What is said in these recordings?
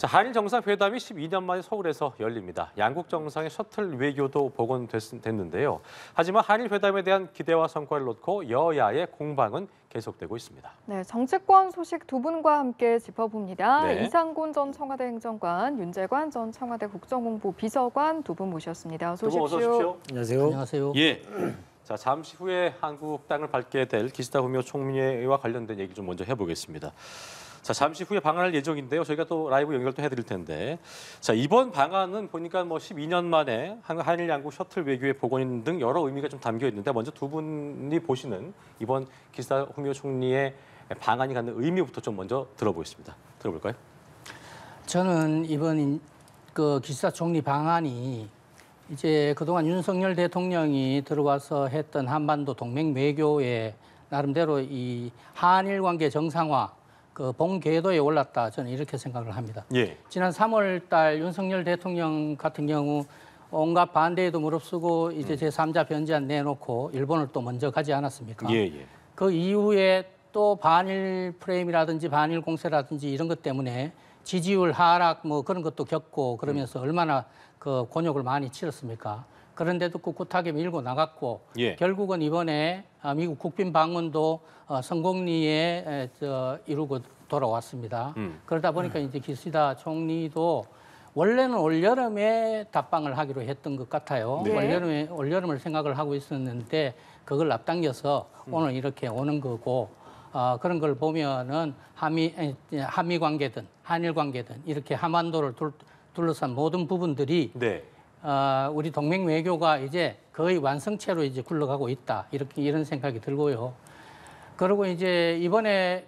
자, 한일 정상회담이 12년 만에 서울에서 열립니다. 양국 정상의 셔틀 외교도 복원됐는데요. 하지만 한일 회담에 대한 기대와 성과를 놓고 여야의 공방은 계속되고 있습니다. 네, 정치권 소식 두 분과 함께 짚어봅니다. 네. 이상곤 전 청와대 행정관, 윤재관 전 청와대 국정홍보 비서관 두 분 모셨습니다. 어서 오십시오. 어서 오십시오. 안녕하세요. 안녕하세요. 예. 자, 잠시 후에 한국 땅을 밟게 될 기시다 후미오 총리와 관련된 얘기 좀 먼저 해보겠습니다. 자, 잠시 후에 방한할 예정인데요. 저희가 또 라이브 연결도 해드릴 텐데, 자, 이번 방안은 보니까 12년 만에 한일 양국 셔틀 외교의 복원 등 여러 의미가 좀 담겨 있는데, 먼저 두 분이 보시는 이번 기시다 후미오 총리의 방안이 갖는 의미부터 좀 먼저 들어보겠습니다. 들어볼까요? 저는 이번 기시다 총리 방안이 이제 그동안 윤석열 대통령이 들어와서 했던 한반도 동맹 외교에 나름대로 이 한일 관계 정상화 본궤도에 올랐다, 저는 이렇게 생각을 합니다. 예. 지난 3월 달 윤석열 대통령 같은 경우 온갖 반대에도 무릅쓰고 이제 제3자 변제안 내놓고 일본을 또 먼저 가지 않았습니까? 예, 예. 그 이후에 또 반일 프레임이라든지 반일 공세라든지 이런 것 때문에 지지율 하락 그런 것도 겪고 그러면서 얼마나 곤욕을 많이 치렀습니까? 그런데도 꿋꿋하게 밀고 나갔고, 예. 결국은 이번에 미국 국빈 방문도 성공리에 이루고 돌아왔습니다. 그러다 보니까 이제 기시다 총리도 원래는 올여름에 답방을 하기로 했던 것 같아요. 네. 올여름을 생각을 하고 있었는데 그걸 앞당겨서 오늘 이렇게 오는 거고, 그런 걸 보면은 한미 관계든 한일 관계든 이렇게 한반도를 둘러싼 모든 부분들이 네. 우리 동맹 외교가 이제 거의 완성체로 이제 굴러가고 있다, 이런 생각이 들고요. 그리고 이제 이번에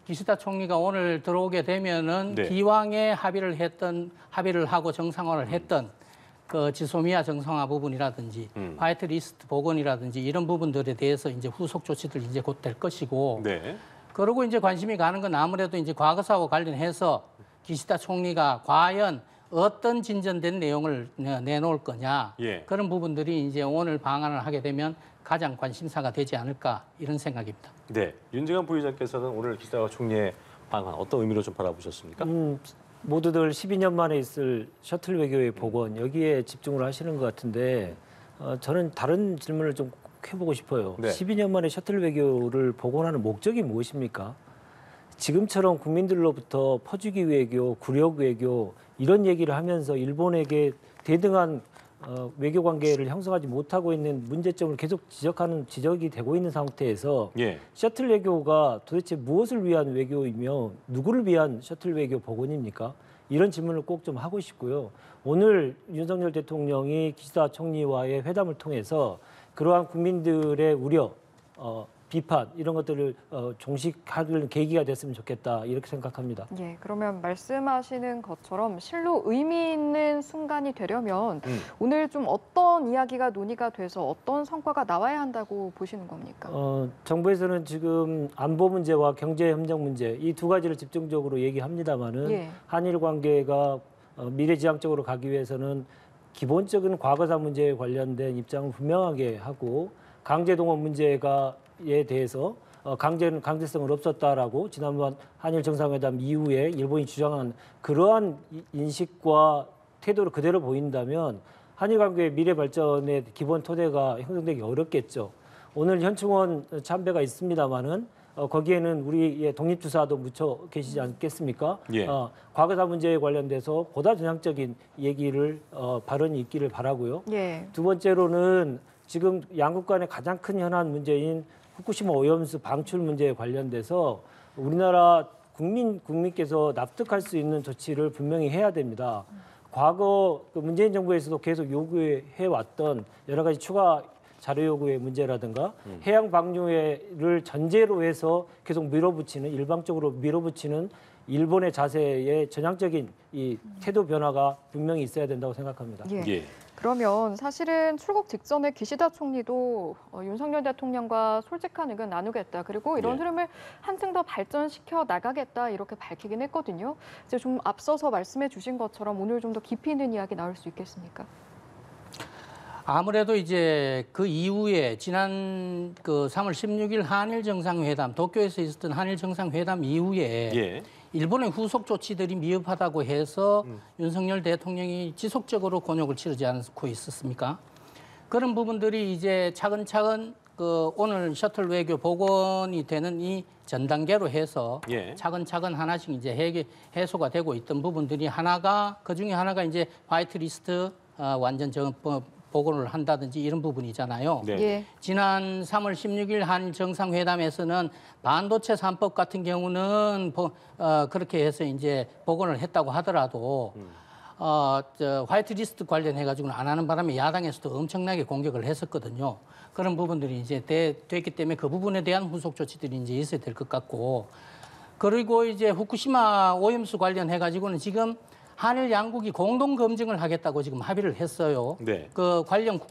기시다 총리가 오늘 들어오게 되면은 네. 기왕에 합의를 하고 정상화를 했던 지소미아 정상화 부분이라든지 화이트리스트 복원이라든지 이런 부분들에 대해서 이제 후속 조치들 이제 곧 될 것이고. 네. 그리고 이제 관심이 가는 건 아무래도 이제 과거사와 관련해서 기시다 총리가 과연 어떤 진전된 내용을 내놓을 거냐, 예. 그런 부분들이 이제 오늘 방한을 하게 되면 가장 관심사가 되지 않을까, 이런 생각입니다. 네. 윤재관 부의장께서는 오늘 기시다 총리의 방안 어떤 의미로 좀 바라보셨습니까? 모두들 12년 만에 있을 셔틀 외교의 복원, 여기에 집중을 하시는 것 같은데, 저는 다른 질문을 좀 해보고 싶어요. 네. 12년 만에 셔틀 외교를 복원하는 목적이 무엇입니까? 지금처럼 국민들로부터 퍼주기 외교, 굴욕 외교 이런 얘기를 하면서 일본에게 대등한 외교 관계를 형성하지 못하고 있는 문제점을 계속 지적이 되고 있는 상태에서 예. 셔틀 외교가 도대체 무엇을 위한 외교이며 누구를 위한 셔틀 외교 복원입니까? 이런 질문을 꼭 좀 하고 싶고요. 오늘 윤석열 대통령이 기시다 총리와의 회담을 통해서 그러한 국민들의 우려, 비판 이런 것들을 종식하는 계기가 됐으면 좋겠다, 이렇게 생각합니다. 예, 그러면 말씀하시는 것처럼 실로 의미 있는 순간이 되려면 오늘 좀 어떤 이야기가 논의가 돼서 어떤 성과가 나와야 한다고 보시는 겁니까? 정부에서는 지금 안보 문제와 경제 협력 문제 이 두 가지를 집중적으로 얘기합니다마는 예. 한일 관계가 미래지향적으로 가기 위해서는 기본적인 과거사 문제에 관련된 입장을 분명하게 하고, 강제동원 문제에 대해서 강제성은 없었다라고 지난번 한일 정상회담 이후에 일본이 주장한 그러한 인식과 태도를 그대로 보인다면 한일 관계의 미래 발전의 기본 토대가 형성되기 어렵겠죠. 오늘 현충원 참배가 있습니다마는 거기에는 우리의 독립주사도 묻혀 계시지 않겠습니까? 예. 과거사 문제에 관련돼서 보다 전향적인 얘기를 발언이 있기를 바라고요. 예. 두 번째로는 지금 양국 간의 가장 큰 현안 문제인 후쿠시마 오염수 방출 문제에 관련돼서 우리나라 국민께서 납득할 수 있는 조치를 분명히 해야 됩니다. 과거 문재인 정부에서도 계속 요구해 왔던 여러 가지 추가 자료 요구의 문제라든가 해양 방류를 전제로 해서 계속 일방적으로 밀어붙이는 일본의 자세에 전향적인 이 태도 변화가 분명히 있어야 된다고 생각합니다. 예. 예. 그러면 사실은 출국 직전에 기시다 총리도 윤석열 대통령과 솔직한 의견 나누겠다, 그리고 이런 예. 흐름을 한층 더 발전시켜 나가겠다, 이렇게 밝히긴 했거든요. 이제 좀 앞서서 말씀해 주신 것처럼 오늘 좀 더 깊이 있는 이야기 나올 수 있겠습니까? 아무래도 이제 그 이후에 지난 3월 16일 한일 정상회담, 도쿄에서 있었던 한일 정상회담 이후에 예. 일본의 후속 조치들이 미흡하다고 해서 윤석열 대통령이 지속적으로 곤욕을 치르지 않고 있었습니까? 그런 부분들이 이제 차근차근 그 오늘 셔틀 외교 복원이 되는 이 전 단계로 해서 예. 차근차근 하나씩 이제 해소가 되고 있던 부분들이 그 중에 하나가 이제 화이트리스트 완전 복원을 한다든지 이런 부분이잖아요. 네. 예. 지난 3월 16일 한 정상회담에서는 반도체 3법 같은 경우는 그렇게 해서 이제 복원을 했다고 하더라도 화이트리스트 관련해 가지고는 안 하는 바람에 야당에서도 엄청나게 공격을 했었거든요. 그런 부분들이 이제 됐기 때문에 그 부분에 대한 후속 조치들이 이제 있어야 될 것 같고, 그리고 이제 후쿠시마 오염수 관련해 가지고는 지금 한일 양국이 공동 검증을 하겠다고 지금 합의를 했어요. 네. 그 관련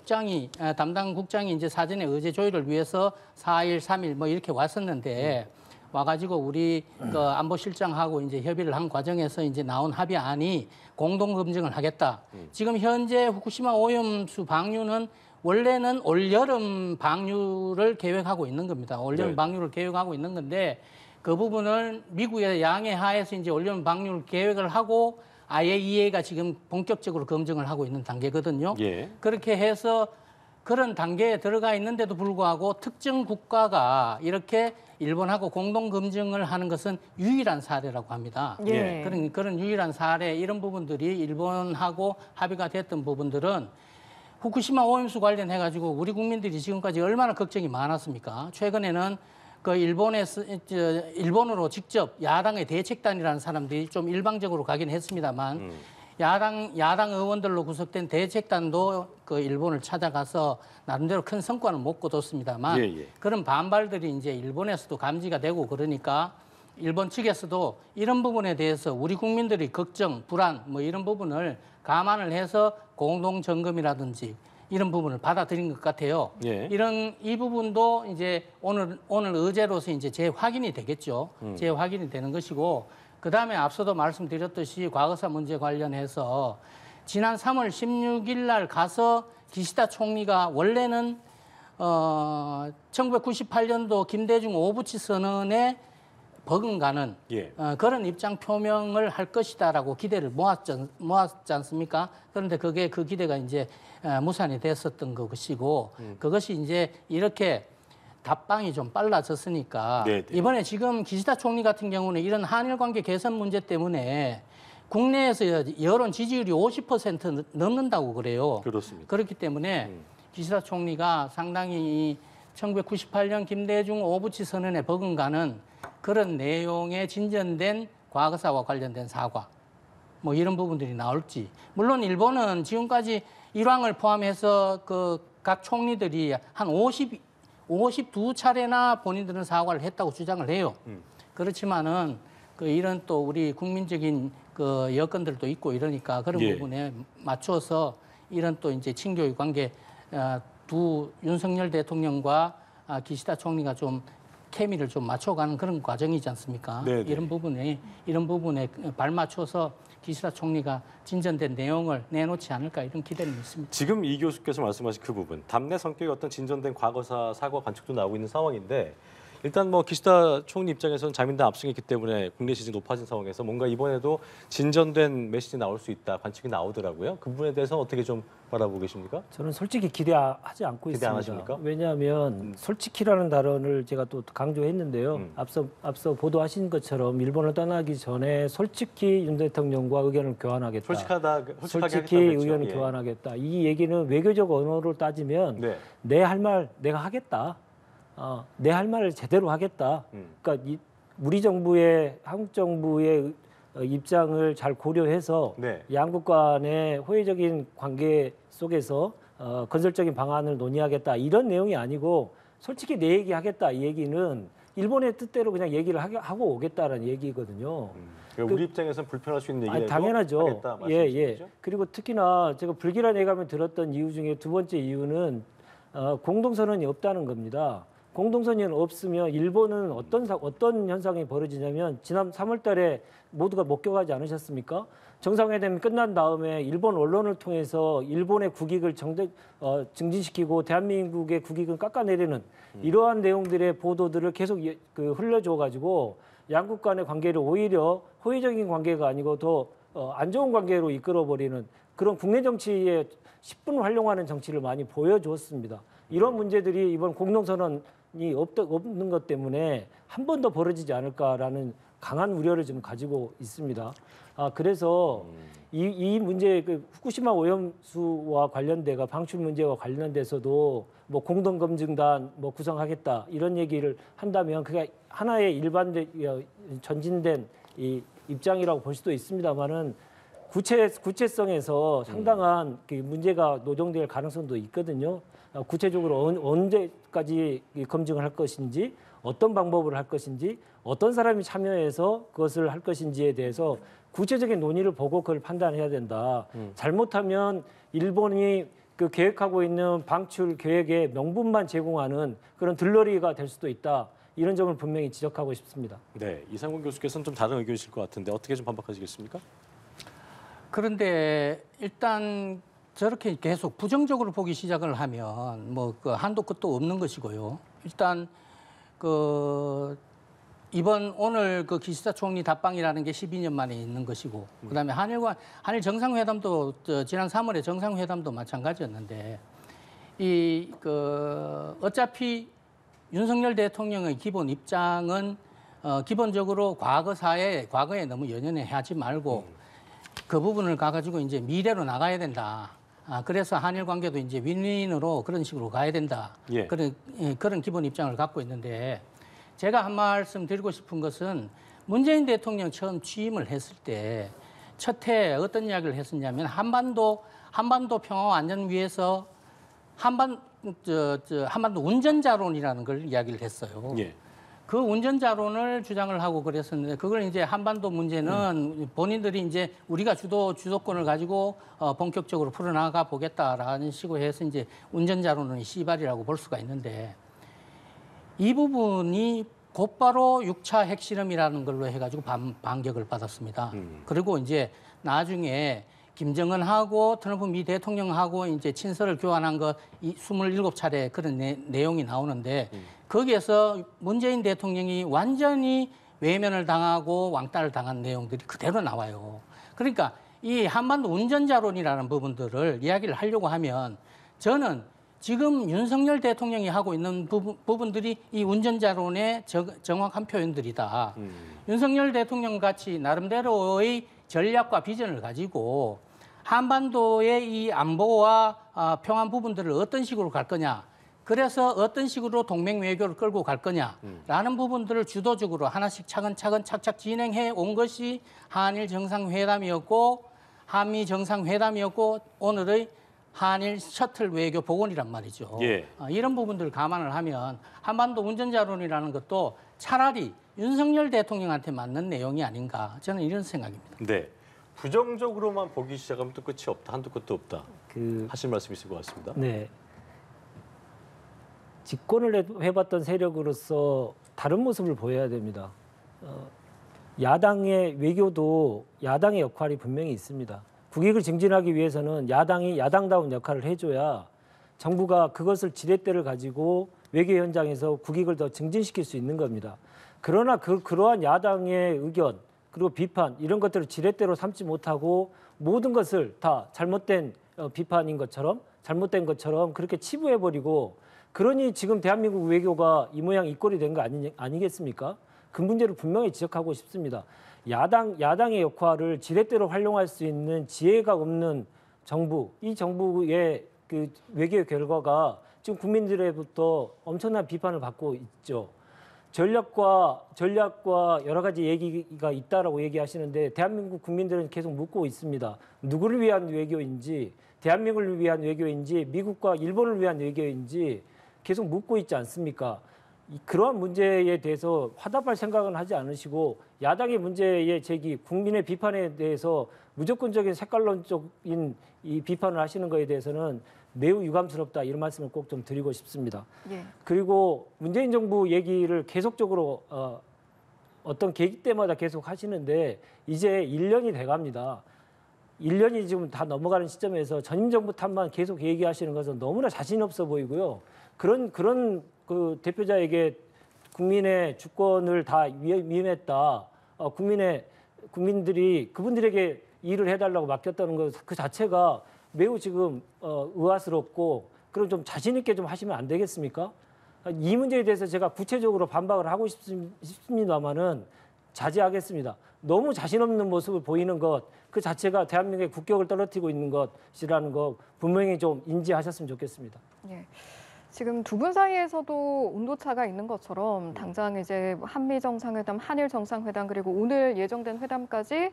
담당 국장이 이제 사전에 의제 조율을 위해서 4일, 3일 뭐 이렇게 왔었는데 와가지고 우리 그 안보실장하고 이제 협의를 한 과정에서 이제 나온 합의안이 공동 검증을 하겠다. 지금 현재 후쿠시마 오염수 방류는 원래는 올여름 방류를 계획하고 있는 겁니다. 올여름 네. 방류를 계획하고 있는 건데 그 부분을 미국의 양해 하에서 이제 올여름 방류를 계획을 하고 IAEA가 지금 본격적으로 검증을 하고 있는 단계거든요. 예. 그렇게 해서 그런 단계에 들어가 있는데도 불구하고 특정 국가가 이렇게 일본하고 공동 검증을 하는 것은 유일한 사례라고 합니다. 예. 그런 유일한 사례, 이런 부분들이 일본하고 합의가 됐던 부분들은 후쿠시마 오염수 관련해 가지고 우리 국민들이 지금까지 얼마나 걱정이 많았습니까? 최근에는 그 일본으로 직접 야당의 대책단이라는 사람들이 좀 일방적으로 가긴 했습니다만 야당 의원들로 구성된 대책단도 그 일본을 찾아가서 나름대로 큰 성과는 못 거뒀습니다만 예, 예. 그런 반발들이 이제 일본에서도 감지가 되고 그러니까 일본 측에서도 이런 부분에 대해서 우리 국민들의 걱정, 불안 뭐 이런 부분을 감안을 해서 공동 점검이라든지 이런 부분을 받아들인 것 같아요. 예. 이 부분도 이제 오늘 의제로서 이제 재확인이 되겠죠. 재확인이 되는 것이고, 그 다음에 앞서도 말씀드렸듯이 과거사 문제 관련해서 지난 3월 16일 날 가서 기시다 총리가 원래는 1998년도 김대중 오부치 선언에 버금가는 예. 그런 입장 표명을 할 것이다라고 기대를 모았지 않습니까? 그런데 그 기대가 이제 무산이 됐었던 것이고 그것이 이제 이렇게 답방이 좀 빨라졌으니까 네네. 이번에 지금 기시다 총리 같은 경우는 이런 한일 관계 개선 문제 때문에 국내에서 여론 지지율이 50% 넘는다고 그래요. 그렇습니다. 그렇기 때문에 기시다 총리가 상당히 1998년 김대중 오부치 선언에 버금가는 그런 내용의 진전된 과거사와 관련된 사과, 뭐 이런 부분들이 나올지. 물론 일본은 지금까지 일왕을 포함해서 그 각 총리들이 한 52차례나 본인들은 사과를 했다고 주장을 해요. 그렇지만은 이런 또 우리 국민적인 그 여건들도 있고 이러니까 그런 예. 부분에 맞춰서 이런 또 이제 친교의 관계 윤석열 대통령과 기시다 총리가 좀 케미를 좀 맞춰가는 그런 과정이지 않습니까? 네네. 이런 부분에 발맞춰서 기시다 총리가 진전된 내용을 내놓지 않을까 이런 기대는 있습니다. 지금 이 교수께서 말씀하신 그 부분, 담내 성격의 어떤 진전된 과거사 사과 관측도 나오고 있는 상황인데 일단 뭐 기시다 총리 입장에서는 자민당 압승했기 때문에 국내 지지 높아진 상황에서 뭔가 이번에도 진전된 메시지 나올 수 있다 관측이 나오더라고요. 그 부분에 대해서 어떻게 좀 바라보고 계십니까? 저는 솔직히 기대하지 않고 기대 안 있습니다. 하십니까? 왜냐하면 솔직히라는 단어를 제가 또 강조했는데요. 앞서 보도하신 것처럼 일본을 떠나기 전에 솔직히 윤 대통령과 의견을 교환하겠다. 솔직하게 솔직히 하겠다고 의견을 했죠. 예. 교환하겠다. 이 얘기는 외교적 언어로 따지면 네. 내 할 말 내가 하겠다. 내 할 말을 제대로 하겠다. 그러니까 우리 정부의 한국 정부의 입장을 잘 고려해서 네. 양국 간의 호혜적인 관계 속에서 건설적인 방안을 논의하겠다 이런 내용이 아니고 솔직히 내 얘기하겠다 이 얘기는 일본의 뜻대로 그냥 얘기를 하고 오겠다라는 얘기거든요. 그러니까 우리 입장에서는 불편할 수 있는 얘기라도 당연하죠. 하겠다 예. 말씀이시죠? 그리고 특히나 제가 불길한 예감을 들었던 이유 중에 두 번째 이유는 공동선언이 없다는 겁니다. 공동선언이 없으면 일본은 어떤 현상이 벌어지냐면 지난 3월달에 모두가 목격하지 않으셨습니까? 정상회담이 끝난 다음에 일본 언론을 통해서 일본의 국익을 증진시키고 대한민국의 국익을 깎아내리는 이러한 내용들의 보도들을 계속 흘려줘 가지고 양국 간의 관계를 오히려 호의적인 관계가 아니고 더 안 좋은 관계로 이끌어버리는 그런 국내 정치에 10분 활용하는 정치를 많이 보여주었습니다. 이런 문제들이 이번 공동선언이 없는 것 때문에 한 번 더 벌어지지 않을까라는 강한 우려를 좀 가지고 있습니다. 그래서 이 문제, 그 후쿠시마 오염수와 관련돼가 방출 문제와 관련돼서도 뭐 공동검증단 뭐 구성하겠다 이런 얘기를 한다면 그게 하나의 일반된 전진된 이 입장이라고 볼 수도 있습니다만은 구체성에서 상당한 그 문제가 노정될 가능성도 있거든요. 구체적으로 언제까지 검증을 할 것인지, 어떤 방법을 할 것인지, 어떤 사람이 참여해서 그것을 할 것인지에 대해서 구체적인 논의를 보고 그걸 판단해야 된다. 잘못하면 일본이 그 계획하고 있는 방출 계획의 명분만 제공하는 그런 들러리가 될 수도 있다. 이런 점을 분명히 지적하고 싶습니다. 네, 이상훈 교수께서는 좀 다른 의견이실 것 같은데 어떻게 좀 반박하시겠습니까? 그런데 일단 저렇게 계속 부정적으로 보기 시작을 하면 뭐 그 한도 끝도 없는 것이고요. 일단 그 이번 오늘 그 기시다 총리 답방이라는 게 12년 만에 있는 것이고, 그다음에 한일 정상회담도 지난 3월에 정상회담도 마찬가지였는데 이 그 어차피 윤석열 대통령의 기본 입장은 기본적으로 과거에 너무 연연해하지 말고 그 부분을 가가지고 이제 미래로 나가야 된다. 그래서 한일 관계도 이제 윈윈으로 그런 식으로 가야 된다. 예. 그런 기본 입장을 갖고 있는데 제가 한 말씀 드리고 싶은 것은 문재인 대통령 처음 취임을 했을 때 첫 해 어떤 이야기를 했었냐면 한반도 평화와 안전 위해서 한반도 운전자론이라는 걸 이야기를 했어요. 예. 그 운전자론을 주장을 하고 그랬었는데 그걸 이제 한반도 문제는 본인들이 이제 우리가 주도권을 가지고 본격적으로 풀어나가 보겠다라는 식으로 해서 이제 운전자론은 시발이라고 볼 수가 있는데 이 부분이 곧바로 6차 핵실험이라는 걸로 해가지고 반격을 받았습니다. 그리고 이제 나중에 김정은하고 트럼프 미 대통령하고 이제 친서를 교환한 거 27차례 그런 내용이 나오는데 거기에서 문재인 대통령이 완전히 외면을 당하고 왕따를 당한 내용들이 그대로 나와요. 그러니까 이 한반도 운전자론이라는 부분들을 이야기를 하려고 하면 저는 지금 윤석열 대통령이 하고 있는 부분들이 이 운전자론의 정확한 표현들이다. 윤석열 대통령 같이 나름대로의 전략과 비전을 가지고 한반도의 이 안보와 평안 부분들을 어떤 식으로 갈 거냐. 그래서 어떤 식으로 동맹 외교를 끌고 갈 거냐라는 부분들을 주도적으로 하나씩 차근차근 착착 진행해 온 것이 한일 정상회담이었고 한미 정상회담이었고 오늘의 한일 셔틀 외교 복원이란 말이죠. 예. 이런 부분들을 감안을 하면 한반도 운전자론이라는 것도 차라리 윤석열 대통령한테 맞는 내용이 아닌가 저는 이런 생각입니다. 네. 부정적으로만 보기 시작하면 또 끝이 없다. 한도 끝도 없다. 그 하실 말씀 있을 것 같습니다. 네. 집권을 해봤던 세력으로서 다른 모습을 보여야 됩니다. 야당의 외교도 야당의 역할이 분명히 있습니다. 국익을 증진하기 위해서는 야당이 야당다운 역할을 해줘야 정부가 그것을 지렛대를 가지고 외교 현장에서 국익을 더 증진시킬 수 있는 겁니다. 그러나 그러한 야당의 의견 그리고 비판 이런 것들을 지렛대로 삼지 못하고 모든 것을 다 잘못된 비판인 것처럼 잘못된 것처럼 그렇게 치부해버리고 그러니 지금 대한민국 외교가 이 모양 이 꼴이 된 거 아니겠습니까? 그 문제를 분명히 지적하고 싶습니다. 야당의 역할을 지렛대로 활용할 수 있는 지혜가 없는 정부, 이 정부의 그 외교 결과가 지금 국민들로부터 엄청난 비판을 받고 있죠. 전략과 여러 가지 얘기가 있다라고 얘기하시는데 대한민국 국민들은 계속 묻고 있습니다. 누구를 위한 외교인지, 대한민국을 위한 외교인지, 미국과 일본을 위한 외교인지 계속 묻고 있지 않습니까? 그러한 문제에 대해서 화답할 생각은 하지 않으시고 야당의 문제의 제기, 국민의 비판에 대해서 무조건적인 색깔론적인 이 비판을 하시는 것에 대해서는 매우 유감스럽다 이런 말씀을 꼭 좀 드리고 싶습니다. 예. 그리고 문재인 정부 얘기를 계속적으로 어떤 계기 때마다 계속 하시는데 이제 1년이 돼갑니다. 1년이 지금 다 넘어가는 시점에서 전임 정부 탓만 계속 얘기하시는 것은 너무나 자신 없어 보이고요. 그런 그 대표자에게 국민의 주권을 다 위임했다. 국민들이 그분들에게 일을 해달라고 맡겼다는 것 그 자체가 매우 지금 의아스럽고 그럼 좀 자신 있게 좀 하시면 안 되겠습니까? 이 문제에 대해서 제가 구체적으로 반박을 하고 싶습니다만은 자제하겠습니다. 너무 자신 없는 모습을 보이는 것 그 자체가 대한민국의 국격을 떨어뜨리고 있는 것이라는 거 분명히 좀 인지하셨으면 좋겠습니다. 예. 지금 두 분 사이에서도 온도차가 있는 것처럼 당장 이제 한미 정상회담, 한일 정상회담 그리고 오늘 예정된 회담까지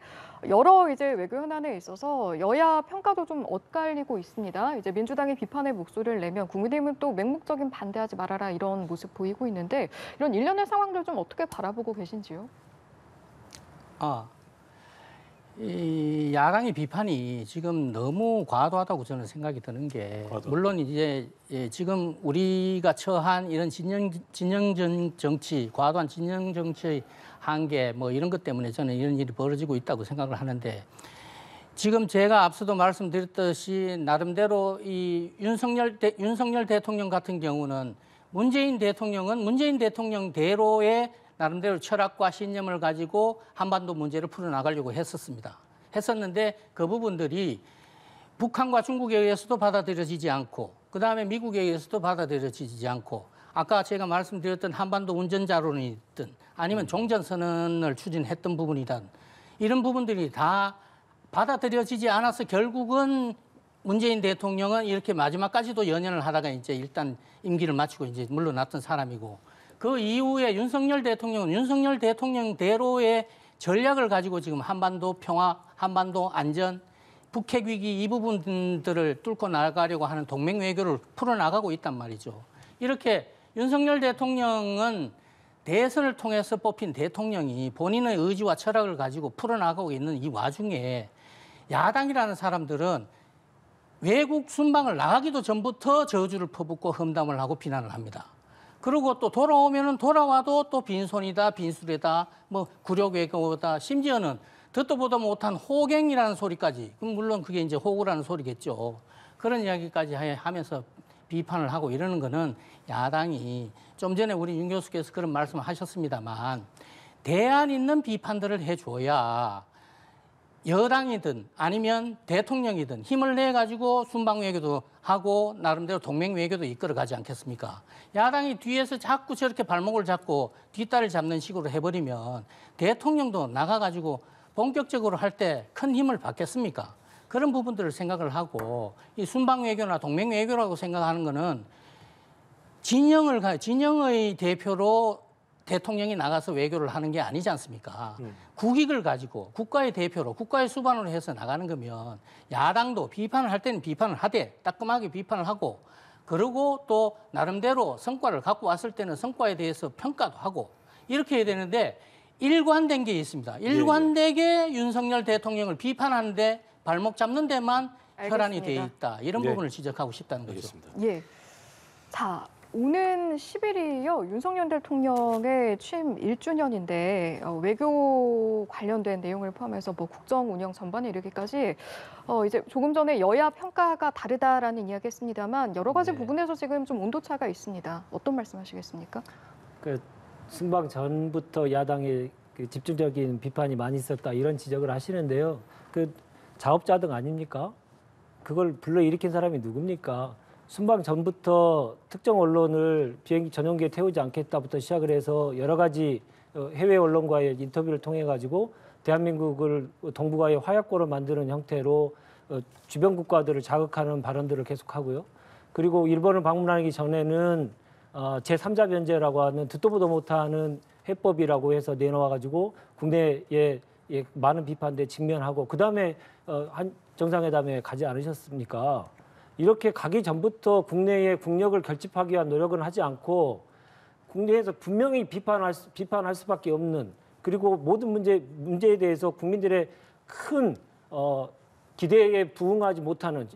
여러 이제 외교 현안에 있어서 여야 평가도 좀 엇갈리고 있습니다. 이제 민주당이 비판의 목소리를 내면 국민의힘은 또 맹목적인 반대하지 말아라 이런 모습 보이고 있는데 이런 일련의 상황들 좀 어떻게 바라보고 계신지요? 이 야당의 비판이 지금 너무 과도하다고 저는 생각이 드는 게 물론 이제 지금 우리가 처한 이런 진영 정치, 과도한 진영 정치의 한계 뭐 이런 것 때문에 저는 이런 일이 벌어지고 있다고 생각을 하는데 지금 제가 앞서도 말씀드렸듯이 나름대로 이 윤석열 대통령 같은 경우는 문재인 대통령은 문재인 대통령대로의 나름대로 철학과 신념을 가지고 한반도 문제를 풀어나가려고 했었는데 그 부분들이 북한과 중국에 의해서도 받아들여지지 않고 그다음에 미국에 의해서도 받아들여지지 않고 아까 제가 말씀드렸던 한반도 운전자론이든 아니면 종전선언을 추진했던 부분이든 이런 부분들이 다 받아들여지지 않아서 결국은 문재인 대통령은 이렇게 마지막까지도 연연을 하다가 이제 일단 임기를 마치고 이제 물러났던 사람이고 그 이후에 윤석열 대통령은 윤석열 대통령대로의 전략을 가지고 지금 한반도 평화, 한반도 안전, 북핵 위기 이 부분들을 뚫고 나가려고 하는 동맹 외교를 풀어나가고 있단 말이죠. 이렇게 윤석열 대통령은 대선을 통해서 뽑힌 대통령이 본인의 의지와 철학을 가지고 풀어나가고 있는 이 와중에 야당이라는 사람들은 외국 순방을 나가기도 전부터 저주를 퍼붓고 험담을 하고 비난을 합니다. 그리고 또 돌아오면은 돌아와도 또 빈손이다, 빈수레다, 뭐 굴욕외교다, 심지어는 듣도 보도 못한 호갱이라는 소리까지, 그럼 물론 그게 이제 호구라는 소리겠죠. 그런 이야기까지 하면서 비판을 하고 이러는 거는 야당이 좀 전에 우리 윤 교수께서 그런 말씀을 하셨습니다만 대안 있는 비판들을 해줘야 여당이든 아니면 대통령이든 힘을 내가지고 순방 외교도 하고 나름대로 동맹 외교도 이끌어가지 않겠습니까? 야당이 뒤에서 자꾸 저렇게 발목을 잡고 뒷다리를 잡는 식으로 해버리면 대통령도 나가가지고 본격적으로 할 때 큰 힘을 받겠습니까? 그런 부분들을 생각을 하고 이 순방 외교나 동맹 외교라고 생각하는 거는 진영의 대표로 대통령이 나가서 외교를 하는 게 아니지 않습니까? 국익을 가지고 국가의 대표로 국가의 수반으로 해서 나가는 거면 야당도 비판을 할 때는 비판을 하되 따끔하게 비판을 하고 그리고 또 나름대로 성과를 갖고 왔을 때는 성과에 대해서 평가도 하고 이렇게 해야 되는데 일관된 게 있습니다. 일관되게 윤석열 대통령을 비판하는데 발목 잡는 데만 혈안이 돼 있다. 이런 부분을 지적하고 싶다는 거죠. 알겠습니다. 예. 자, 오는 10일이요. 윤석열 대통령의 취임 1주년인데 외교 관련된 내용을 포함해서 뭐 국정 운영 전반에 이르기까지 이제 조금 전에 여야 평가가 다르다라는 이야기했습니다만 여러 가지 부분에서 지금 좀 온도차가 있습니다. 어떤 말씀하시겠습니까? 그 순방 전부터 야당의 그 집중적인 비판이 많이 있었다 이런 지적을 하시는데요. 그 자업자득 아닙니까? 그걸 불러일으킨 사람이 누굽니까? 순방 전부터 특정 언론을 비행기 전용기에 태우지 않겠다부터 시작을 해서 여러 가지 해외 언론과의 인터뷰를 통해 가지고 대한민국을 동북아의 화약고를 만드는 형태로 주변 국가들을 자극하는 발언들을 계속하고요. 그리고 일본을 방문하기 전에는 제3자 변제라고 하는 듣도 보도 못하는 해법이라고 해서 내놓아 가지고 국내에 많은 비판에 직면하고 그다음에 한 정상회담에 가지 않으셨습니까? 이렇게 가기 전부터 국내의 국력을 결집하기 위한 노력은 하지 않고 국내에서 분명히 비판할 수밖에 없는 그리고 모든 문제에 대해서 국민들의 큰 기대에 부응하지 못하는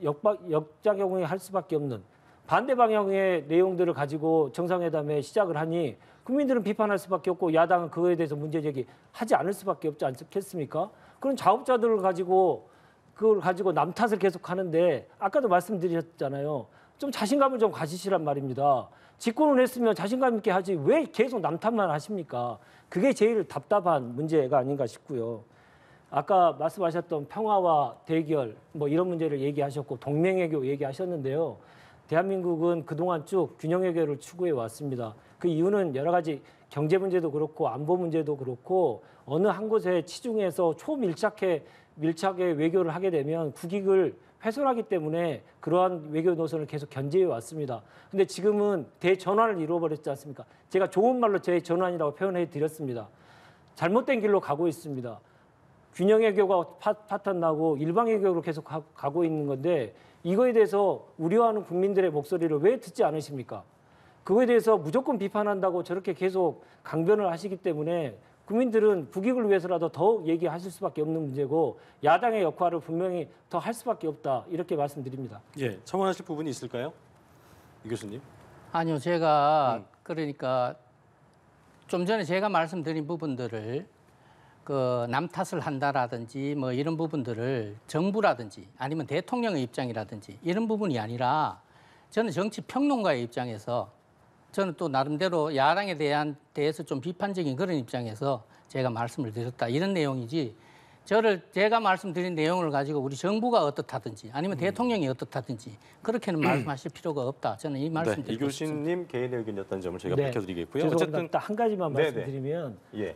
역작용을 할 수밖에 없는 반대 방향의 내용들을 가지고 정상회담에 시작을 하니 국민들은 비판할 수밖에 없고 야당은 그거에 대해서 문제제기하지 않을 수밖에 없지 않겠습니까? 그런 자업자들을 가지고 그걸 가지고 남 탓을 계속 하는데 아까도 말씀드렸잖아요. 좀 자신감을 좀 가지시란 말입니다. 집권을 했으면 자신감 있게 하지 왜 계속 남탓만 하십니까? 그게 제일 답답한 문제가 아닌가 싶고요. 아까 말씀하셨던 평화와 대결 뭐 이런 문제를 얘기하셨고 동맹외교 얘기하셨는데요. 대한민국은 그동안 쭉 균형외교를 추구해 왔습니다. 그 이유는 여러 가지 경제 문제도 그렇고 안보 문제도 그렇고 어느 한 곳에 치중해서 밀착의 외교를 하게 되면 국익을 훼손하기 때문에 그러한 외교 노선을 계속 견제해 왔습니다. 근데 지금은 대전환을 이루어버렸지 않습니까? 제가 좋은 말로 대전환이라고 표현해 드렸습니다. 잘못된 길로 가고 있습니다. 균형 외교가 파탄나고 일방 외교로 계속 가고 있는 건데 이거에 대해서 우려하는 국민들의 목소리를 왜 듣지 않으십니까? 그거에 대해서 무조건 비판한다고 저렇게 계속 강변을 하시기 때문에 국민들은 국익을 위해서라도 더 얘기하실 수밖에 없는 문제고 야당의 역할을 분명히 더 할 수밖에 없다 이렇게 말씀드립니다. 예, 첨언하실 부분이 있을까요, 이 교수님? 아니요, 제가 그러니까 좀 전에 제가 말씀드린 부분들을 그 남 탓을 한다라든지 뭐 이런 부분들을 정부라든지 아니면 대통령의 입장이라든지 이런 부분이 아니라 저는 정치 평론가의 입장에서 저는 또 나름대로 야당에 대해서 좀 비판적인 그런 입장에서 제가 말씀을 드렸다 이런 내용이지 제가 말씀드린 내용을 가지고 우리 정부가 어떻다든지 아니면 대통령이 어떻다든지 그렇게는 말씀하실 필요가 없다. 저는 이 말씀 드리고 이 싶습니다. 교수님 개인의 의견이었다는 점을 제가 네. 밝혀드리겠고요. 죄송합니다. 어쨌든 딱 한 가지만 네네. 말씀드리면 예.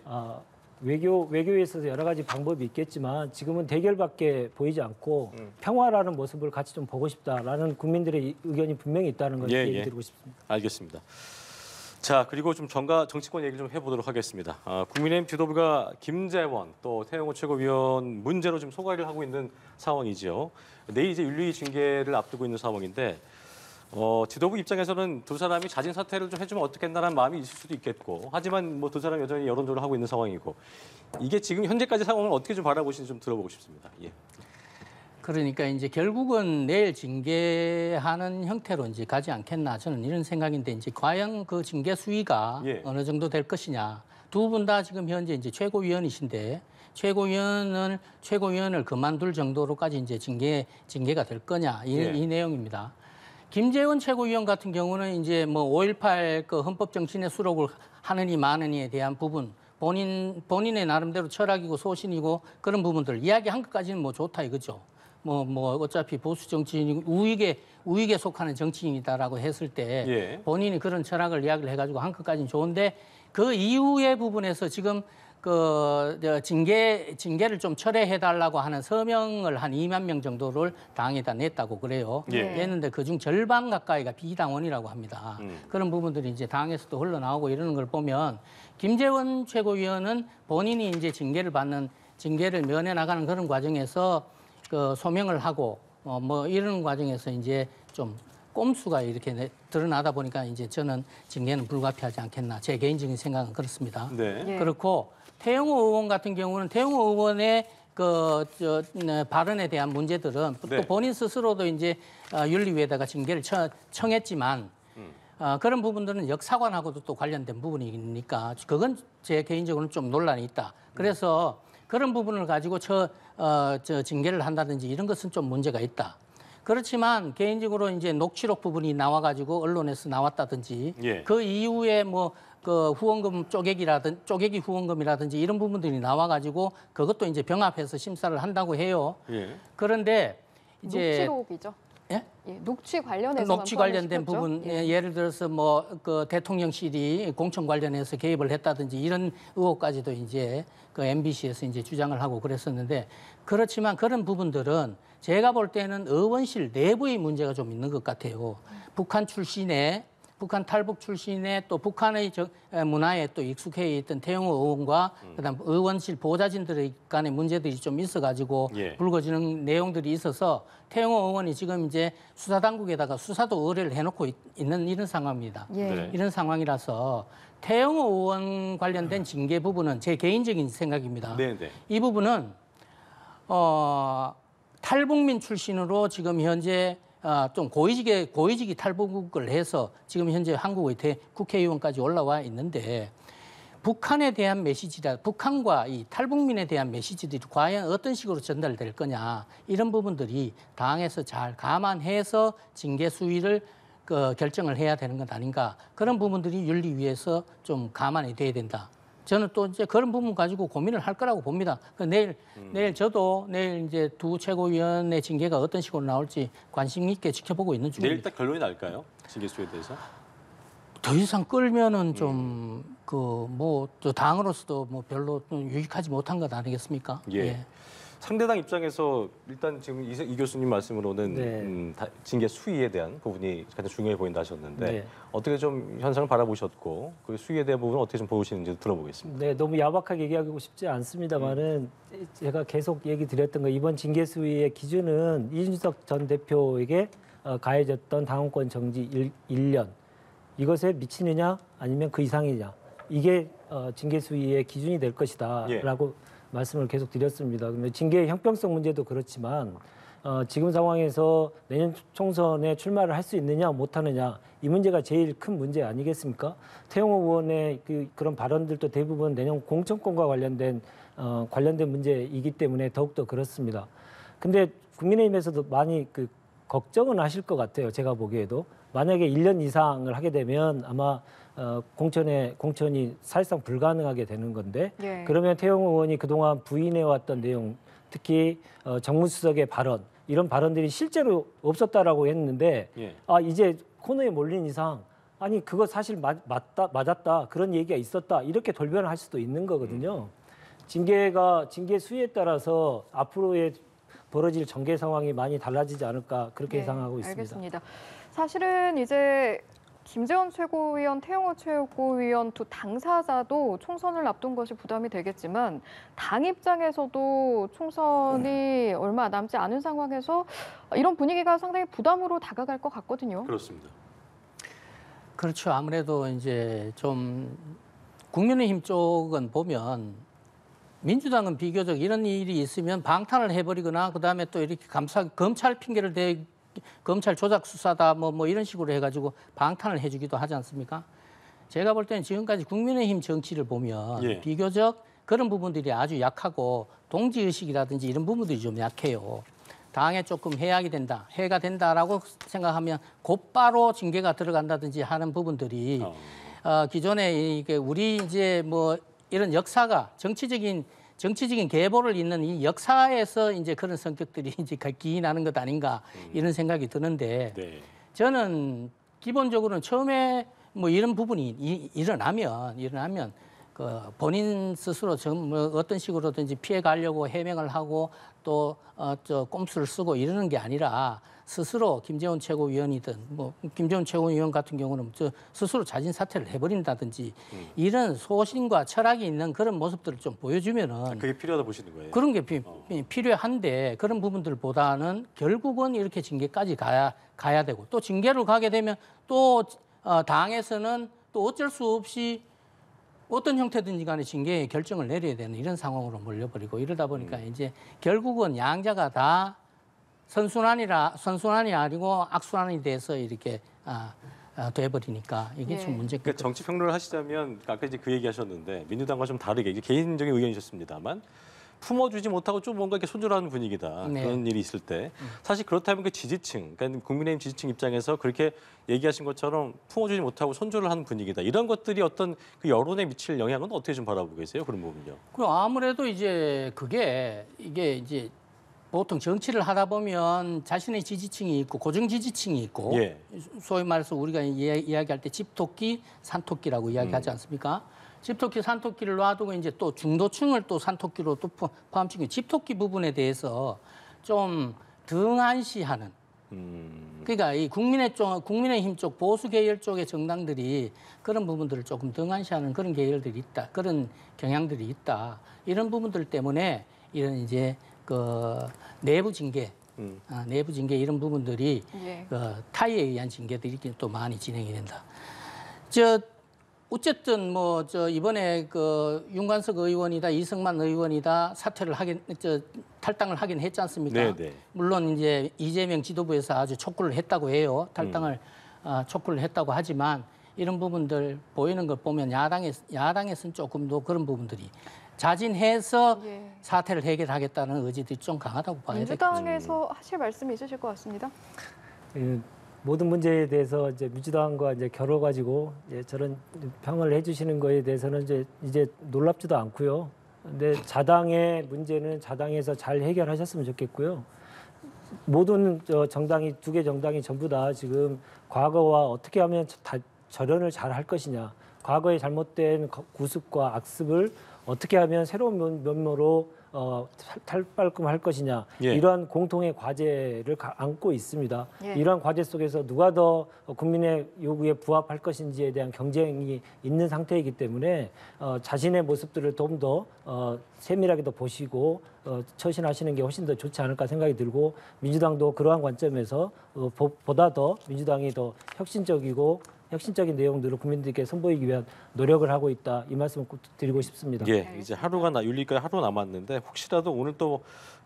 외교에 있어서 여러 가지 방법이 있겠지만 지금은 대결밖에 보이지 않고 평화라는 모습을 같이 좀 보고 싶다라는 국민들의 의견이 분명히 있다는 걸 예, 얘기 예. 드리고 싶습니다. 알겠습니다. 자, 그리고 좀 정치권 얘기 좀 해보도록 하겠습니다. 국민의힘 지도부가 김재원 또 태영호 최고위원 문제로 좀 소가리를 하고 있는 상황이지요. 내일 이제 윤리 징계를 앞두고 있는 상황인데 지도부 입장에서는 두 사람이 자진 사퇴를 좀 해주면 어떻겠나라는 마음이 있을 수도 있겠고 하지만 뭐 두 사람 여전히 여론조를 하고 있는 상황이고 이게 지금 현재까지 상황을 어떻게 좀 바라보시는지 좀 들어보고 싶습니다. 예. 그러니까 이제 결국은 내일 징계하는 형태로 이제 가지 않겠나 저는 이런 생각인데 이제 과연 그 징계 수위가 예. 어느 정도 될 것이냐. 두 분 다 지금 현재 이제 최고위원이신데 최고위원을 그만둘 정도로까지 이제 징계가 될 거냐 이 내용입니다. 김재원 최고위원 같은 경우는 이제 뭐 5.18 그 헌법 정신에 수록을 하느니 마느니에 대한 부분 본인의 나름대로 철학이고 소신이고 그런 부분들 이야기한 것까지는 뭐 좋다 이거죠. 뭐 어차피 보수 정치인 우익에 속하는 정치인이다라고 했을 때 예. 본인이 그런 철학을 이야기를 해가지고 한 것까지는 좋은데 그 이후의 부분에서 지금 징계를 좀 철회해달라고 하는 서명을 한 2만 명 정도를 당에다 냈다고 그래요. 예. 냈는데 그중 절반 가까이가 비당원이라고 합니다. 그런 부분들이 이제 당에서도 흘러나오고 이러는 걸 보면 김재원 최고위원은 본인이 이제 징계를 면해 나가는 그런 과정에서 그 소명을 하고 뭐 이런 과정에서 이제 좀 꼼수가 이렇게 드러나다 보니까 이제 저는 징계는 불가피하지 않겠나 제 개인적인 생각은 그렇습니다. 네. 예. 그렇고 태영호 의원 같은 경우는 태영호 의원의 발언에 대한 문제들은 네. 또 본인 스스로도 이제 윤리위에다가 징계를 청했지만 그런 부분들은 역사관하고도 또 관련된 부분이니까 그건 제 개인적으로는 좀 논란이 있다. 그래서 그런 부분을 가지고 징계를 한다든지 이런 것은 좀 문제가 있다. 그렇지만 개인적으로 이제 녹취록 부분이 나와가지고 언론에서 나왔다든지 예. 그 이후에 뭐 그 후원금 쪼개기 후원금이라든지 이런 부분들이 나와가지고 그것도 이제 병합해서 심사를 한다고 해요. 예. 그런데 이제 녹취록이죠. 예? 예, 녹취 관련해서 녹취 관련된 부분, 예를 들어서 뭐 그 대통령실이 공천 관련해서 개입을 했다든지 이런 의혹까지도 이제 그 MBC에서 이제 주장을 하고 그랬었는데 그렇지만 그런 부분들은 제가 볼 때는 의원실 내부의 문제가 좀 있는 것 같아요. 북한 탈북 출신의 또 북한의 문화에 또 익숙해 있던 태영호 의원과 그다음 의원실 보좌진들의 간의 문제들이 좀 있어가지고 예. 불거지는 내용들이 있어서 태영호 의원이 지금 이제 수사당국에다가 수사도 의뢰를 해놓고 있는 이런 상황입니다. 예. 네. 이런 상황이라서 태영호 의원 관련된 징계 부분은 제 개인적인 생각입니다. 네, 네. 이 부분은 탈북민 출신으로 지금 현재 좀 고위직이 탈북을 해서 지금 현재 한국의 국회의원까지 올라와 있는데 북한에 대한 메시지라 북한과 이 탈북민에 대한 메시지들이 과연 어떤 식으로 전달될 거냐 이런 부분들이 당에서 잘 감안해서 징계 수위를 결정을 해야 되는 것 아닌가 그런 부분들이 윤리위에서 좀 감안이 돼야 된다. 저는 또 이제 그런 부분 가지고 고민을 할 거라고 봅니다. 내일 저도 내일 이제 두 최고위원의 징계가 어떤 식으로 나올지 관심 있게 지켜보고 있는 중입니다. 내일 딱 결론이 날까요? 징계 수에 대해서? 더 이상 끌면은 좀 또 당으로서도 뭐 별로 좀 유익하지 못한 것 아니겠습니까? 예. 상대당 입장에서 일단 지금 이 교수님 말씀으로는 네. 징계 수위에 대한 부분이 가장 중요해 보인다 하셨는데 네. 어떻게 좀 현상을 바라보셨고 그 수위에 대한 부분은 어떻게 좀 보시는지 들어보겠습니다. 네, 너무 야박하게 얘기하고 싶지 않습니다만은 제가 계속 얘기 드렸던 거 이번 징계 수위의 기준은 이준석 전 대표에게 가해졌던 당원권 정지 1년 이것에 미치느냐 아니면 그 이상이냐 이게 징계 수위의 기준이 될 것이다라고 말씀을 계속 드렸습니다. 근데 징계의 형평성 문제도 그렇지만 지금 상황에서 내년 총선에 출마를 할 수 있느냐 못하느냐 이 문제가 제일 큰 문제 아니겠습니까? 태영호 의원의 그런 발언들도 대부분 내년 공천권과 관련된 문제이기 때문에 더욱더 그렇습니다. 근데 국민의힘에서도 많이 걱정은 하실 것 같아요. 제가 보기에도 만약에 1년 이상을 하게 되면 아마 공천이 사실상 불가능하게 되는 건데 예. 그러면 태영호 의원이 그동안 부인해왔던 내용 특히 정무수석의 발언 이런 발언들이 실제로 없었다라고 했는데 이제 코너에 몰린 이상 아니 그거 사실 맞았다 그런 얘기가 있었다 이렇게 돌변을 할 수도 있는 거거든요. 징계 수위에 따라서 앞으로의 벌어질 전개 상황이 많이 달라지지 않을까 그렇게 예상하고 있습니다. 알겠습니다. 사실은 이제 김재원 최고위원, 태영호 최고위원 두 당사자도 총선을 앞둔 것이 부담이 되겠지만 당 입장에서도 총선이 얼마 남지 않은 상황에서 이런 분위기가 상당히 부담으로 다가갈 것 같거든요. 그렇습니다. 그렇죠. 아무래도 이제 좀 국민의힘 쪽은 보면 민주당은 비교적 이런 일이 있으면 방탄을 해버리거나 그다음에 또 이렇게 검찰 핑계를 대 검찰 조작 수사다 뭐 이런 식으로 해가지고 방탄을 해주기도 하지 않습니까? 제가 볼 때는 지금까지 국민의힘 정치를 보면 비교적 그런 부분들이 아주 약하고 동지의식이라든지 이런 부분들이 좀 약해요. 당에 조금 해가 된다라고 생각하면 곧바로 징계가 들어간다든지 하는 부분들이 기존에 이게 우리 이제 뭐 이런 역사가 정치적인 계보를 잇는 이 역사에서 이제 그런 성격들이 이제 기인하는 것 아닌가 이런 생각이 드는데 저는 기본적으로는 처음에 뭐 이런 부분이 일어나면 본인 스스로 뭐 어떤 식으로든지 피해 가려고 해명을 하고 또 꼼수를 쓰고 이러는 게 아니라 스스로 김재원 최고위원이든 뭐 김재원 최고위원 같은 경우는 스스로 자진 사퇴를 해버린다든지 이런 소신과 철학이 있는 그런 모습들을 좀 보여주면은 그게 필요하다 보시는 거예요? 그런 게 필요한데 그런 부분들보다는 결국은 이렇게 징계까지 가야 되고 또 징계를 가게 되면 또 당에서는 또 어쩔 수 없이 어떤 형태든지 간에 징계의 결정을 내려야 되는 이런 상황으로 몰려버리고 이러다 보니까 이제 결국은 양자가 다 선순환이 아니고 악순환이 돼서 이렇게 돼버리니까 이게 좀 문제가. 그러니까 정치 평론을 하시자면 아까 이제 그 얘기하셨는데 민주당과 좀 다르게 이제 개인적인 의견이셨습니다만 품어주지 못하고 좀 뭔가 이렇게 손절하는 분위기다. 그런 일이 있을 때 사실 그렇다면 그 지지층, 그러니까 국민의힘 지지층 입장에서 그렇게 얘기하신 것처럼 품어주지 못하고 손절을 하는 분위기다. 이런 것들이 어떤 그 여론에 미칠 영향은 어떻게 좀 바라보고 계세요? 그런 부분요. 그 아무래도 이제 이게 이제 보통 정치를 하다 보면 자신의 지지층이 있고 고정 지지층이 있고 소위 말해서 우리가 이야기할 때 집토끼, 산토끼라고 이야기하지 않습니까? 집토끼, 산토끼를 놔두고 이제 또 중도층을 또 산토끼로 또 포함시키고 집토끼 부분에 대해서 좀 등한시하는. 그러니까 이 국민의힘 쪽 보수 계열 쪽의 정당들이 그런 부분들을 조금 등한시하는 그런 계열들이 있다, 그런 경향들이 있다. 이런 부분들 때문에 이런 이제 내부 징계 이런 부분들이 타의에 의한 징계들이 또 많이 진행이 된다. 어쨌든 이번에 윤관석 의원이다 이승만 의원이다 탈당을 하긴 했지 않습니까? 물론 이제 이재명 지도부에서 아주 촉구를 했다고 해요. 탈당을 촉구를 했다고 하지만 이런 부분들 보이는 걸 보면 야당에서는 조금 더 그런 부분들이 자진해서 예. 사태를 해결하겠다는 의지들이 좀 강하다고 봐야 되겠죠. 민주당에서 하실 말씀이 있으실 것 같습니다. 모든 문제에 대해서 이제 민주당과 이제 겨뤄가지고 저런 평을 해주시는 거에 대해서는 이제 놀랍지도 않고요. 근데 자당의 문제는 자당에서 잘 해결하셨으면 좋겠고요. 모든 정당이 두 개 정당이 전부 다 지금 과거와 어떻게 하면 절연을 잘 할 것이냐, 과거의 잘못된 구습과 악습을 어떻게 하면 새로운 면모로 탈바꿈할 것이냐, 예. 이러한 공통의 과제를 안고 있습니다. 예. 이러한 과제 속에서 누가 더 국민의 요구에 부합할 것인지에 대한 경쟁이 있는 상태이기 때문에 자신의 모습들을 좀 더 세밀하게 더 보시고 처신하시는 게 훨씬 더 좋지 않을까 생각이 들고, 민주당도 그러한 관점에서 보다 더 민주당이 더 혁신적인 내용들을 국민들께 선보이기 위한 노력을 하고 있다, 이 말씀을 꼭 드리고 싶습니다. 예, 이제 윤리까지 하루 남았는데 혹시라도 오늘 또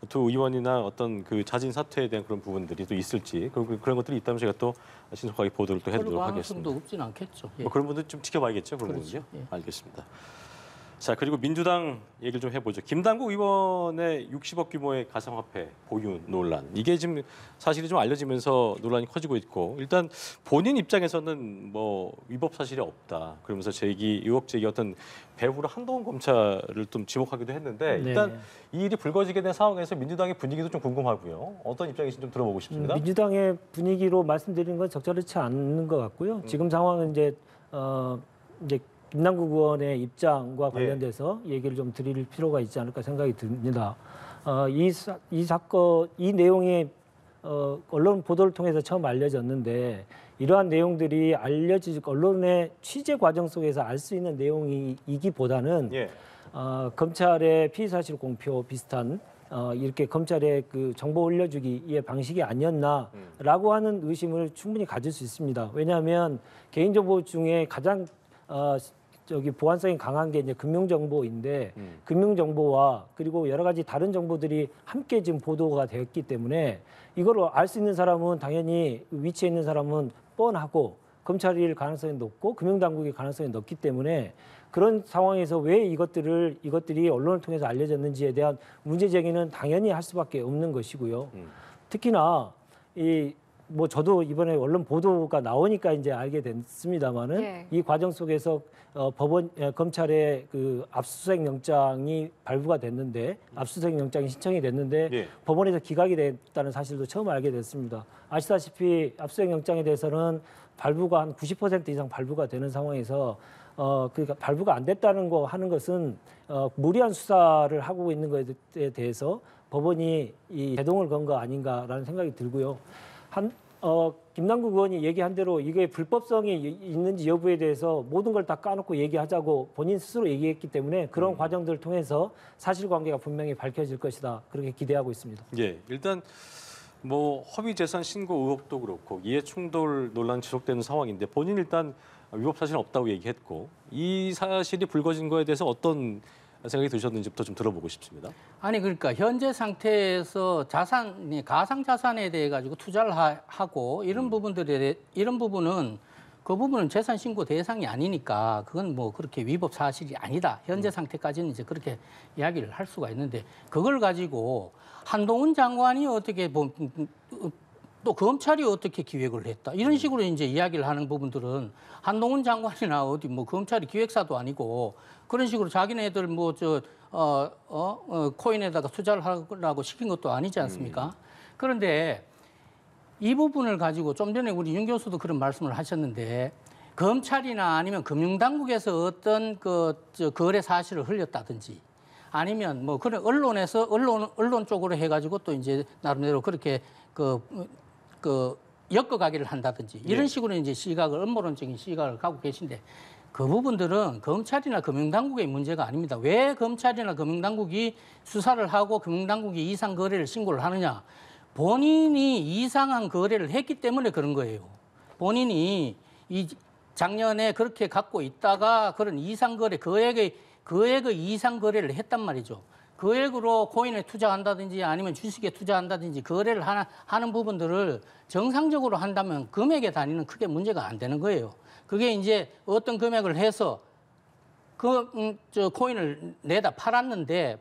두 의원이나 어떤 그 자진 사퇴에 대한 그런 부분들이 또 있을지 그런 것들이 있다면 제가 또 신속하게 보도를 또 해드리도록 그럴 하겠습니다. 가능성도 없진 않겠죠. 예. 뭐 그런 분들 좀 지켜봐야겠죠, 그런 그렇죠. 분은요. 예. 알겠습니다. 자, 그리고 민주당 얘기를 좀 해보죠. 김남국 의원의 60억 규모의 가상화폐 보유 논란, 이게 지금 사실이 좀 알려지면서 논란이 커지고 있고, 일단 본인 입장에서는 뭐 위법 사실이 없다 그러면서 의혹 제기 어떤 배후로 한동훈 검찰을 좀 지목하기도 했는데, 일단 이 일이 불거지게 된 상황에서 민주당의 분위기도 좀 궁금하고요. 어떤 입장이신지 좀 들어보고 싶습니다. 민주당의 분위기로 말씀드리는 건 적절치 않는 것 같고요. 지금 상황은 이제 김남국 의원의 입장과 관련돼서 얘기를 좀 드릴 필요가 있지 않을까 생각이 듭니다. 이 사건, 이 내용이 언론 보도를 통해서 처음 알려졌는데, 이러한 내용들이 언론의 취재 과정 속에서 알 수 있는 내용이기보다는 검찰의 피의사실 공표 비슷한 이렇게 검찰의 그 정보 올려주기의 방식이 아니었나라고 하는 의심을 충분히 가질 수 있습니다. 왜냐하면 개인정보 중에 가장 보안성이 강한 게 이제 금융정보인데, 금융정보와 그리고 여러 가지 다른 정보들이 함께 지금 보도가 되었기 때문에 이걸 알 수 있는 사람은 당연히 위치에 있는 사람은 뻔하고 검찰일 가능성이 높고 금융당국일 가능성이 높기 때문에, 그런 상황에서 왜 이것들이 언론을 통해서 알려졌는지에 대한 문제 제기는 당연히 할 수밖에 없는 것이고요. 특히나 저도 이번에 언론 보도가 나오니까 이제 알게 됐습니다만은, 이 과정 속에서 검찰의 그 압수수색 영장이 발부가 됐는데, 압수수색 영장이 신청이 됐는데 법원에서 기각이 됐다는 사실도 처음 알게 됐습니다. 아시다시피 압수수색 영장에 대해서는 발부가 한 90% 이상 발부가 되는 상황에서 그러니까 발부가 안 됐다는 거 하는 것은 무리한 수사를 하고 있는 것에 대해서 법원이 이 제동을 건 거 아닌가라는 생각이 들고요. 김남국 의원이 얘기한 대로 이게 불법성이 있는지 여부에 대해서 모든 걸 다 까놓고 얘기하자고 본인 스스로 얘기했기 때문에, 그런 과정들을 통해서 사실관계가 분명히 밝혀질 것이다, 그렇게 기대하고 있습니다. 예, 일단 뭐 허위재산 신고 의혹도 그렇고 이해충돌 논란 지속되는 상황인데, 본인 일단 위법 사실은 없다고 얘기했고, 이 사실이 불거진 거에 대해서 어떤 생각이 드셨는지부터 좀 들어보고 싶습니다. 아니, 그러니까 현재 상태에서 가상 자산에 대해 가지고 투자를 하고 이런 부분은 그 부분은 재산 신고 대상이 아니니까 그건 뭐 그렇게 위법 사실이 아니다. 현재 상태까지는 이제 그렇게 이야기를 할 수가 있는데, 그걸 가지고 한동훈 장관이 어떻게 또 검찰이 어떻게 기획을 했다, 이런 식으로 이제 이야기를 하는 부분들은, 한동훈 장관이나 어디 뭐 검찰이 기획사도 아니고 그런 식으로 자기네들 코인에다가 투자를 하라고 시킨 것도 아니지 않습니까? 그런데 이 부분을 가지고 좀 전에 우리 윤 교수도 그런 말씀을 하셨는데, 검찰이나 아니면 금융당국에서 어떤 거래 사실을 흘렸다든지, 아니면 뭐 그런 언론 쪽으로 해가지고 또 이제 나름대로 그렇게 엮어가기를 한다든지, 이런 식으로 이제 음모론적인 시각을 갖고 계신데, 그 부분들은 검찰이나 금융당국의 문제가 아닙니다. 왜 검찰이나 금융당국이 수사를 하고 금융당국이 이상 거래를 신고를 하느냐? 본인이 이상한 거래를 했기 때문에 그런 거예요. 본인이 작년에 그렇게 갖고 있다가 그런 이상 거래, 거액의 이상 거래를 했단 말이죠. 거액으로 코인에 투자한다든지 아니면 주식에 투자한다든지 거래를 하는 부분들을 정상적으로 한다면 금액의 단위는 크게 문제가 안 되는 거예요. 그게 이제 어떤 금액을 해서 저 코인을 내다 팔았는데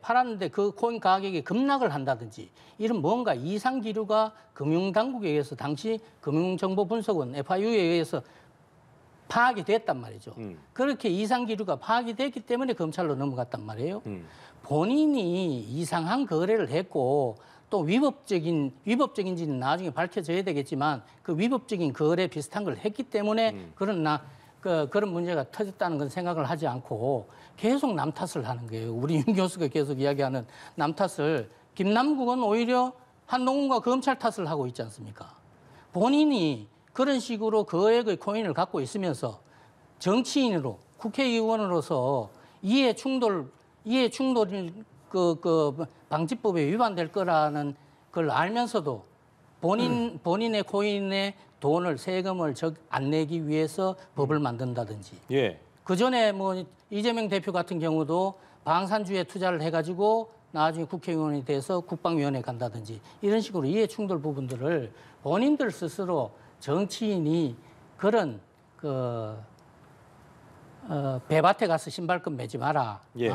그 코인 가격이 급락을 한다든지 이런 뭔가 이상 기류가 금융당국에 의해서 당시 금융정보분석원 FIU에 의해서 파악이 됐단 말이죠. 그렇게 이상 기류가 파악이 됐기 때문에 검찰로 넘어갔단 말이에요. 본인이 이상한 거래를 했고 또 위법적인지는 나중에 밝혀져야 되겠지만 그 위법적인 거래 비슷한 걸 했기 때문에 그런 문제가 터졌다는 건 생각을 하지 않고 계속 남 탓을 하는 거예요. 우리 윤 교수가 계속 이야기하는 남 탓을 김남국은 오히려 한동훈과 검찰 탓을 하고 있지 않습니까? 본인이 그런 식으로 거액의 코인을 갖고 있으면서 정치인으로 국회의원으로서 이해 충돌 방지법에 위반될 거라는 걸 알면서도 본인의 코인에 돈을 세금을 안 내기 위해서 법을 만든다든지. 예. 그 전에 뭐 이재명 대표 같은 경우도 방산주에 투자를 해가지고 나중에 국회의원이 돼서 국방위원회 간다든지 이런 식으로 이해 충돌 부분들을 본인들 스스로 정치인이 그런 배밭에 가서 신발끈 매지 마라. 예.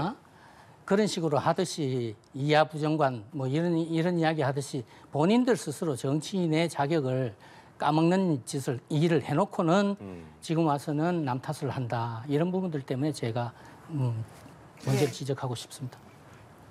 그런 식으로 하듯이 이하 부정관 뭐 이런 이야기 하듯이 본인들 스스로 정치인의 자격을 까먹는 일을 해놓고는 지금 와서는 남 탓을 한다. 이런 부분들 때문에 제가 문제를 지적하고 싶습니다.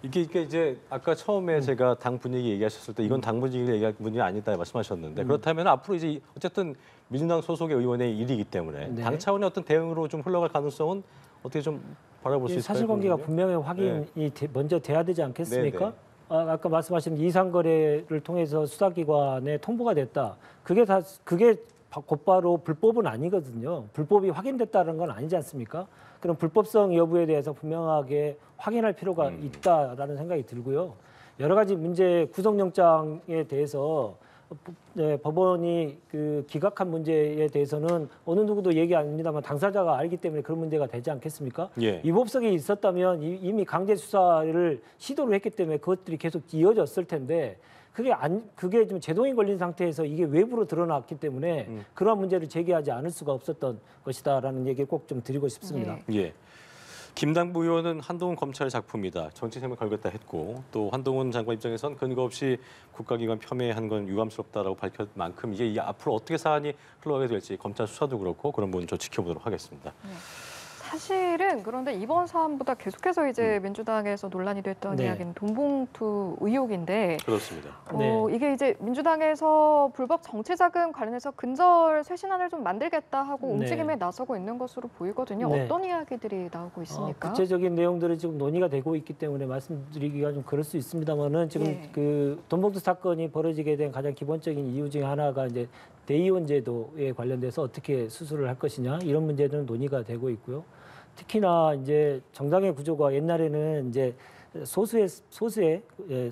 이게 이제 아까 처음에 제가 당 분위기 얘기하셨을 때 이건 당 분위기를 얘기할 분위기 아니다 말씀하셨는데 그렇다면 앞으로 이제 어쨌든 민주당 소속의 의원의 일이기 때문에 네. 당 차원의 어떤 대응으로 좀 흘러갈 가능성은 어떻게 좀 바라볼 수 있을까요? 사실관계가 그러면요? 분명히 확인이 먼저 돼야 되지 않겠습니까? 네, 네. 아까 말씀하신 이상거래를 통해서 수사기관에 통보가 됐다. 그게 곧바로 불법은 아니거든요. 불법이 확인됐다는 건 아니지 않습니까? 그럼 불법성 여부에 대해서 분명하게 확인할 필요가 있다라는 생각이 들고요. 여러 가지 문제 구속영장에 대해서 법원이 기각한 문제에 대해서는 어느 누구도 얘기 안 합니다만 당사자가 알기 때문에 그런 문제가 되지 않겠습니까? 예. 위법성이 있었다면 이미 강제 수사를 시도를 했기 때문에 그것들이 계속 이어졌을 텐데 그게 좀 제동이 걸린 상태에서 이게 외부로 드러났기 때문에 그러한 문제를 제기하지 않을 수가 없었던 것이다라는 얘기를 꼭 좀 드리고 싶습니다. 예. 김남국 의원은 한동훈 검찰 작품이다. 정치생명 걸겠다 했고 또 한동훈 장관 입장에선 근거 없이 국가기관 폄훼한 건 유감스럽다라고 밝혔 만큼 이게 앞으로 어떻게 사안이 흘러가게 될지 검찰 수사도 그렇고 그런 부분 좀 지켜보도록 하겠습니다. 사실은 그런데 이번 사안보다 계속해서 이제 민주당에서 논란이 됐던 네. 이야기는 돈봉투 의혹인데 그렇습니다. 네. 이게 이제 민주당에서 불법 정치자금 관련해서 근절 쇄신안을 좀 만들겠다 하고 네. 움직임에 나서고 있는 것으로 보이거든요. 네. 어떤 이야기들이 나오고 있습니까? 구체적인 내용들이 지금 논의가 되고 있기 때문에 말씀드리기가 좀 그럴 수 있습니다만은 지금 예. 그 돈봉투 사건이 벌어지게 된 가장 기본적인 이유 중에 하나가 이제 대의원 제도에 관련돼서 어떻게 수술을 할 것이냐 이런 문제들은 논의가 되고 있고요. 특히나 이제 정당의 구조가 옛날에는 이제 소수의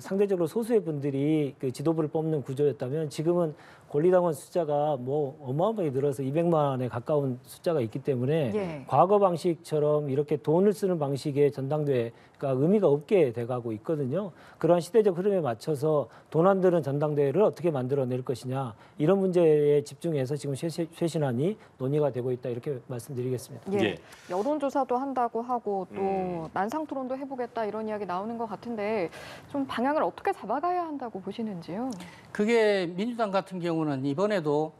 상대적으로 소수의 분들이 그 지도부를 뽑는 구조였다면 지금은 권리당원 숫자가 뭐 어마어마하게 늘어서 200만에 가까운 숫자가 있기 때문에 예. 과거 방식처럼 이렇게 돈을 쓰는 방식의 전당대회가 의미가 없게 돼가고 있거든요. 그러한 시대적 흐름에 맞춰서 돈 안 드는 전당대회를 어떻게 만들어낼 것이냐 이런 문제에 집중해서 지금 쇄신안이 논의가 되고 있다 이렇게 말씀드리겠습니다. 예. 예. 여론조사도 한다고 하고 또 난상토론도 해보겠다 이런 이야기 나오는 것 같은데 좀 방향을 어떻게 잡아가야 한다고 보시는지요? 그게 민주당 같은 경우는 이번에도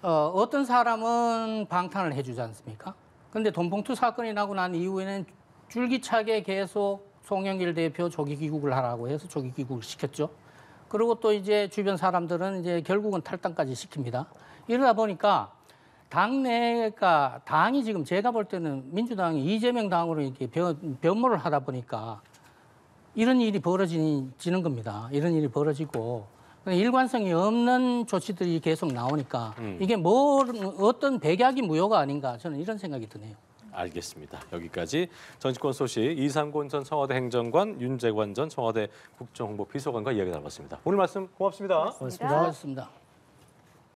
어떤 사람은 방탄을 해주지 않습니까? 근데 돈봉투 사건이 나고 난 이후에는 줄기차게 계속 송영길 대표 조기 귀국을 하라고 해서 조기 귀국을 시켰죠. 그리고 또 이제 주변 사람들은 이제 결국은 탈당까지 시킵니다. 이러다 보니까 당이 지금 제가 볼 때는 민주당이 이재명 당으로 이렇게 변모를 하다 보니까 이런 일이 벌어지는 겁니다. 이런 일이 벌어지고 일관성이 없는 조치들이 계속 나오니까 이게 어떤 백약이 무효가 아닌가 저는 이런 생각이 드네요. 알겠습니다. 여기까지 정치권 소식 이상곤 전 청와대 행정관, 윤재관 전 청와대 국정홍보비서관과 이야기 나눠봤습니다. 오늘 말씀 고맙습니다. 고맙습니다. 수고하셨습니다.